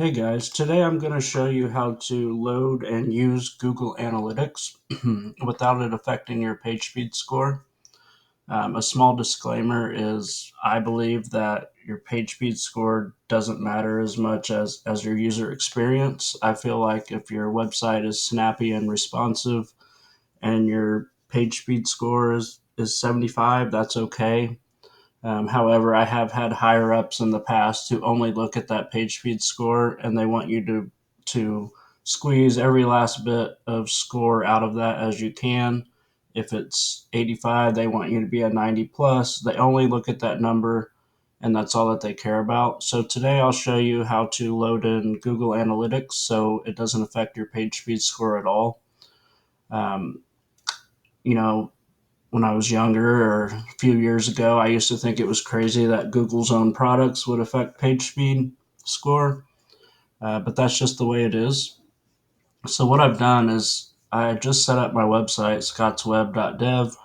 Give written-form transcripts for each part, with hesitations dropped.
Hey guys, today I'm going to show you how to load and use Google Analytics without it affecting your PageSpeed score. A small disclaimer is I believe that your PageSpeed score doesn't matter as much as your user experience. I feel like if your website is snappy and responsive and your PageSpeed score is 75, that's okay. However, I have had higher ups in the past who only look at that page speed score and they want you to squeeze every last bit of score out of that as you can. If it's 85, they want you to be a 90 plus. They only look at that number and that's all that they care about. So today I'll show you how to load in Google Analytics so it doesn't affect your page speed score at all. Um, you know, when I was younger or a few years ago, I used to think it was crazy that Google's own products would affect page speed score, but that's just the way it is. So what I've done is I just set up my website, Scottsweb.dev.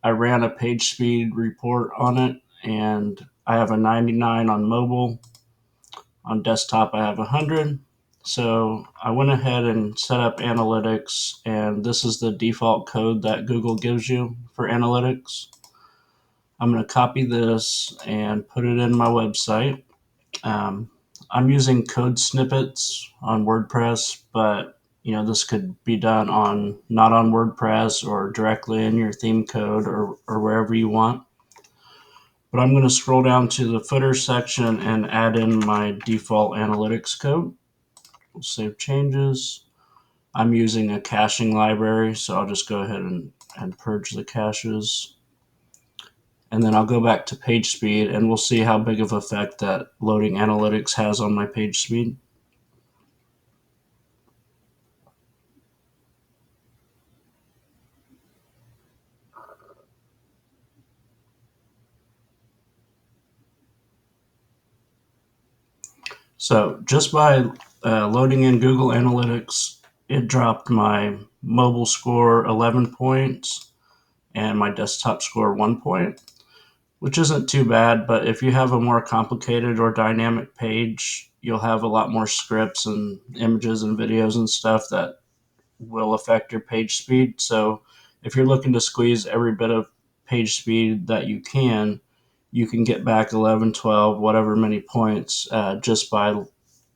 I ran a page speed report on it, and I have a 99 on mobile. On desktop, I have 100. So I went ahead and set up analytics, and this is the default code that Google gives you for analytics. I'm going to copy this and put it in my website. Um, I'm using code snippets on WordPress, but this could be done on not on WordPress or directly in your theme code or wherever you want. But I'm going to scroll down to the footer section and add in my default analytics code. We'll save changes. I'm using a caching library, so I'll just go ahead and purge the caches. And then I'll go back to page speed and we'll see how big of an effect that loading analytics has on my page speed. So just by loading in Google Analytics, it dropped my mobile score 11 points and my desktop score 1 point, which isn't too bad. But if you have a more complicated or dynamic page, you'll have a lot more scripts and images and videos and stuff that will affect your page speed. So if you're looking to squeeze every bit of page speed that you can get back 11, 12, whatever many points just by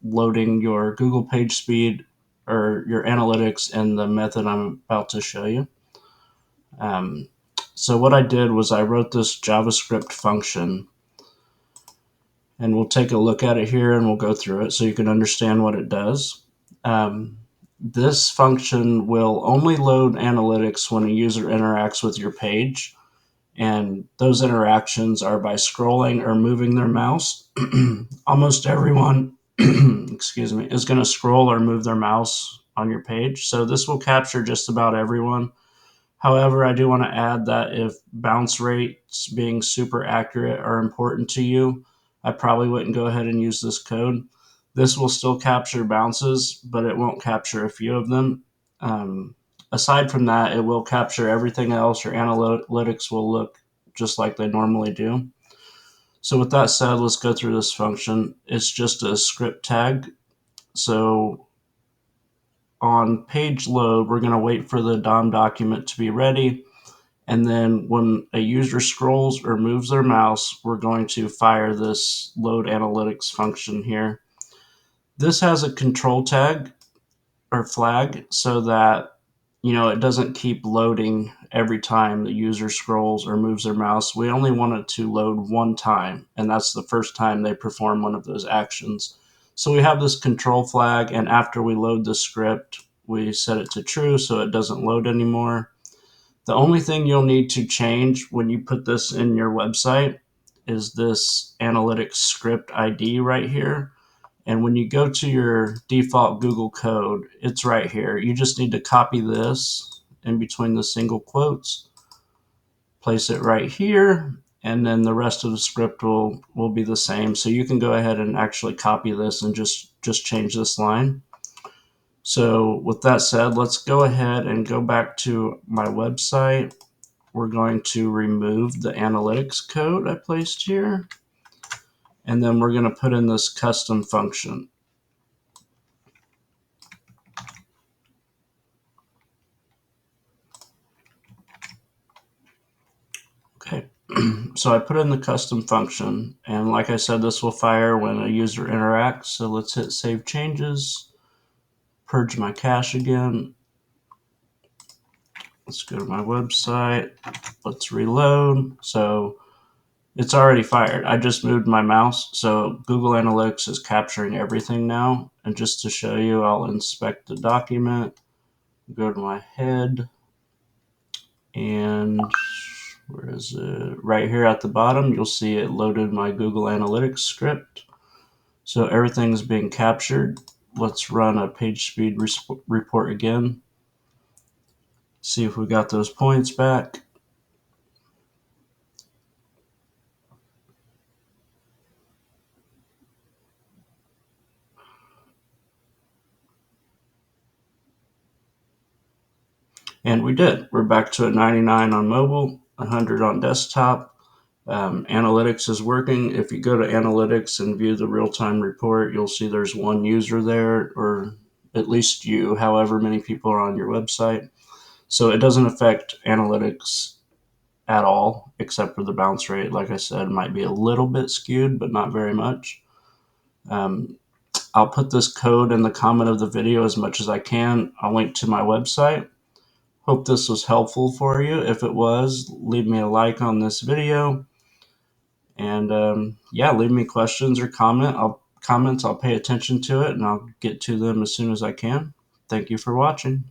loading your Google page speed or your analytics in the method I'm about to show you. So what I did was I wrote this JavaScript function, and we'll take a look at it here and we'll go through it so you can understand what it does. This function will only load analytics when a user interacts with your page, and those interactions are by scrolling or moving their mouse. Almost everyone excuse me, is going to scroll or move their mouse on your page, so this will capture just about everyone. However, I do want to add that if bounce rates being super accurate are important to you, I probably wouldn't go ahead and use this code. This will still capture bounces, but it won't capture a few of them. Aside from that, it will capture everything else. Your analytics will look just like they normally do. So with that said, let's go through this function. It's just a script tag. So on page load, we're going to wait for the DOM document to be ready. And then when a user scrolls or moves their mouse, we're going to fire this load analytics function here. This has a control tag or flag so that it doesn't keep loading every time the user scrolls or moves their mouse. We only want it to load one time, and that's the first time they perform one of those actions. So we have this control flag, and after we load the script, we set it to true so it doesn't load anymore. The only thing you'll need to change when you put this in your website is this analytics script ID right here. And when you go to your default Google code, it's right here. You just need to copy this in between the single quotes, place it right here, and then the rest of the script will be the same. So you can go ahead and actually copy this and just change this line. So with that said, let's go ahead and go back to my website. We're going to remove the analytics code I placed here, and then we're going to put in this custom function. So I put in the custom function, and like I said, this will fire when a user interacts. So let's hit save changes, purge my cache again. Let's go to my website. Let's reload. So it's already fired. I just moved my mouse, so Google Analytics is capturing everything now. And just to show you, I'll inspect the document, go to my head, and where is it? Right here at the bottom, you'll see it loaded my Google Analytics script. So everything's being captured. Let's run a PageSpeed report again. See if we got those points back. And we did. We're back to a 99 on mobile, 100 on desktop. Analytics is working. If you go to analytics and view the real-time report, you'll see there's one user there, or at least you, however many people are on your website. So it doesn't affect analytics at all, except for the bounce rate. Like I said, might be a little bit skewed, but not very much. I'll put this code in the comment of the video as much as I can. I'll link to my website. Hope this was helpful for you. If it was, leave me a like on this video. And yeah, leave me questions or comments. I'll pay attention to it, and I'll get to them as soon as I can. Thank you for watching.